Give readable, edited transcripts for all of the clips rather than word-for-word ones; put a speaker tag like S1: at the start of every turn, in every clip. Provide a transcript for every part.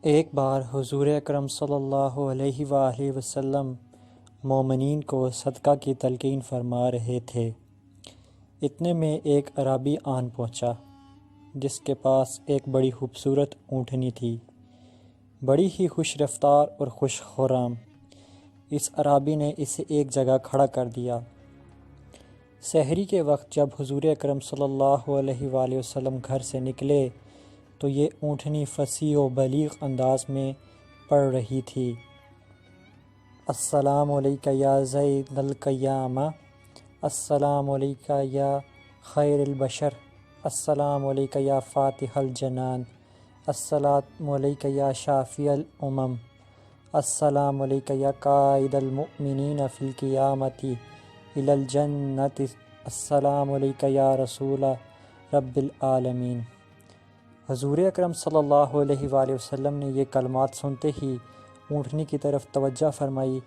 S1: ایک بار حضور اکرم صلی اللہ علیہ وآلہ وسلم مومنین کو صدقہ کی تلقین فرما رہے تھے۔ اتنے میں ایک اعرابی آن پہنچا جس کے پاس ایک بڑی خوبصورت اونٹنی تھی، بڑی ہی خوش رفتار اور خوش خرام۔ اس اعرابی نے اسے ایک جگہ کھڑا کر دیا۔ سحری کے وقت جب حضور اکرم صلی اللہ علیہ وآلہ وسلم گھر سے نکلے تو یہ اونٹنی فصیح و بلیغ انداز میں پڑھ رہی تھی: السلام علیک یا زید القیامہ، السلام علیک یا خیر البشر، السلام علیک یا فاتح الجنان، السلام علیک یا شافی الامم، السلام علیک یا قائد المؤمنین فی القیامۃ الی الجنۃ، السلام علیک یا رسول رب العالمین۔ حضور اکرم صلی اللہ علیہ وآلہ وسلم نے یہ کلمات سنتے ہی اونٹنی کی طرف توجہ فرمائی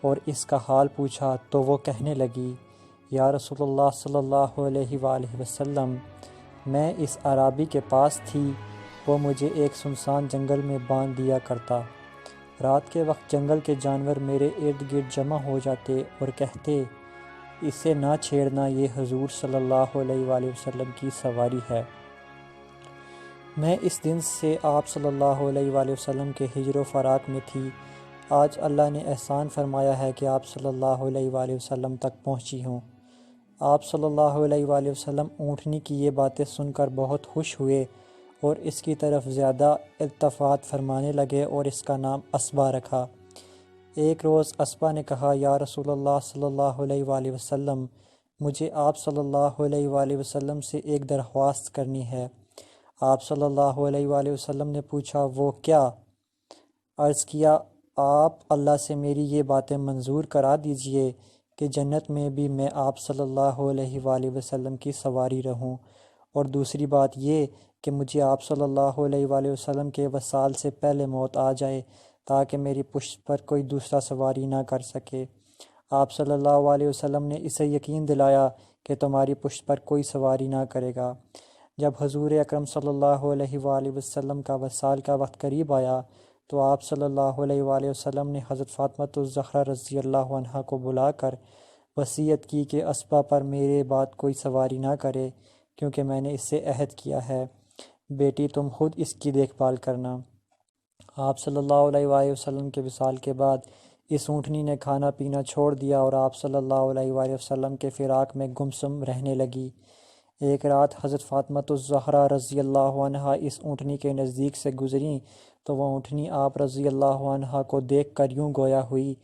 S1: اور اس کا حال پوچھا تو وہ کہنے لگی: یا رسول اللہ صلی اللہ علیہ وآلہ وسلم، میں اس اعرابی کے پاس تھی، وہ مجھے ایک سنسان جنگل میں باندھ دیا کرتا۔ رات کے وقت جنگل کے جانور میرے ارد گرد جمع ہو جاتے اور کہتے: اسے نہ چھیڑنا، یہ حضور صلی اللہ علیہ وآلہ وسلم کی سواری ہے۔ میں اس دن سے آپ صلی اللہ علیہ وآلہ وسلم کے ہجر و فراق میں تھی۔ آج اللہ نے احسان فرمایا ہے کہ آپ صلی اللہ علیہ وآلہ وسلم تک پہنچی ہوں۔ آپ صلی اللہ علیہ وآلہ وسلم اونٹنی کی یہ باتیں سن کر بہت خوش ہوئے اور اس کی طرف زیادہ التفات فرمانے لگے اور اس کا نام اسبا رکھا۔ ایک روز اسبا نے کہا: یا رسول اللہ صلی اللہ علیہ وآلہ وسلم، مجھے آپ صلی اللہ علیہ وآلہ وسلم سے ایک درخواست کرنی ہے۔ آپ صلی اللہ علیہ وآلہ وسلم نے پوچھا: وہ کیا؟ عرض کیا: آپ اللہ سے میری یہ باتیں منظور کرا دیجئے کہ جنت میں بھی میں آپ صلی اللہ علیہ وآلہ وسلم کی سواری رہوں، اور دوسری بات یہ کہ مجھے آپ صلی اللہ علیہ وآلہ وسلم کے وصال سے پہلے موت آ جائے تاکہ میری پشت پر کوئی دوسرا سواری نہ کر سکے۔ آپ صلی اللہ علیہ وسلم نے اسے یقین دلایا کہ تمہاری پشت پر کوئی سواری نہ کرے گا۔ جب حضور اکرم صلی اللہ علیہ وآلہ وسلم کا وصال کا وقت قریب آیا تو آپ صلی اللہ علیہ وآلہ وسلم نے حضرت فاطمہ الزہرا رضی اللہ عنہا کو بلا کر وصیت کی کہ اسبا پر میرے بعد کوئی سواری نہ کرے، کیونکہ میں نے اس سے عہد کیا ہے، بیٹی تم خود اس کی دیکھ بھال کرنا۔ آپ صلی اللہ علیہ وآلہ وسلم کے وصال کے بعد اس اونٹنی نے کھانا پینا چھوڑ دیا اور آپ صلی اللہ علیہ وآلہ وسلم کے فراق میں گمسم رہنے لگی۔ ایک رات حضرت فاطمہ الزہرا رضی اللہ عنہا اس اونٹنی کے نزدیک سے گزریں تو وہ اونٹنی آپ رضی اللہ عنہا کو دیکھ کر یوں گویا ہوئی: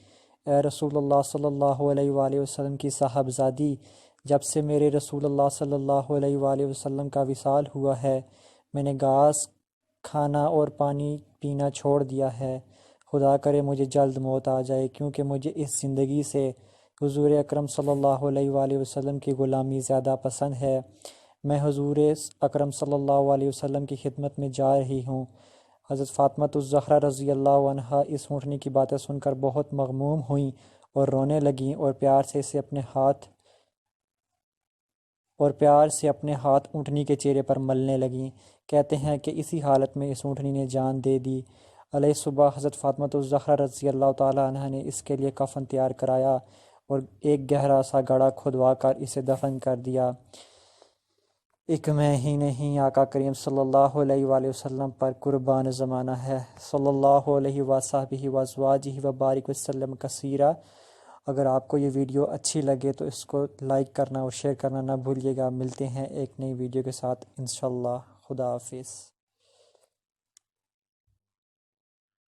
S1: اے رسول اللہ صلی اللہ علیہ وآلہ وسلم کی صاحبزادی، جب سے میرے رسول اللہ صلی اللہ علیہ وآلہ وسلم کا وصال ہوا ہے میں نے گھاس کھانا اور پانی پینا چھوڑ دیا ہے۔ خدا کرے مجھے جلد موت آ جائے، کیونکہ مجھے اس زندگی سے حضور اکرم صلی اللہ علیہ وآلہ وسلم کی غلامی زیادہ پسند ہے۔ میں حضور اکرم صلی اللہ علیہ وسلم کی خدمت میں جا رہی ہوں۔ حضرت فاطمہ الزہرا رضی اللہ عنہا اس اونٹنی کی باتیں سن کر بہت مغموم ہوئیں اور رونے لگیں اور پیار سے اپنے ہاتھ اونٹنی کے چہرے پر ملنے لگیں۔ کہتے ہیں کہ اسی حالت میں اس اونٹنی نے جان دے دی۔ علیہ صبح حضرت فاطمہ الزہرا رضی اللہ تعالیٰ عنہا نے اس کے لیے کفن تیار کرایا اور ایک گہرا سا گڑھا کھدوا کر اسے دفن کر دیا۔ ایک میں ہی نہیں، آقا کریم صلی اللہ علیہ وآلہ وسلم پر قربان زمانہ ہے، صلی اللہ علیہ وصحبہ وازواجہ وبارک وسلم کثیرا۔ اگر آپ کو یہ ویڈیو اچھی لگے تو اس کو لائک کرنا اور شیئر کرنا نہ بھولیے گا۔ ملتے ہیں ایک نئی ویڈیو کے ساتھ انشاءاللہ۔ خدا حافظ۔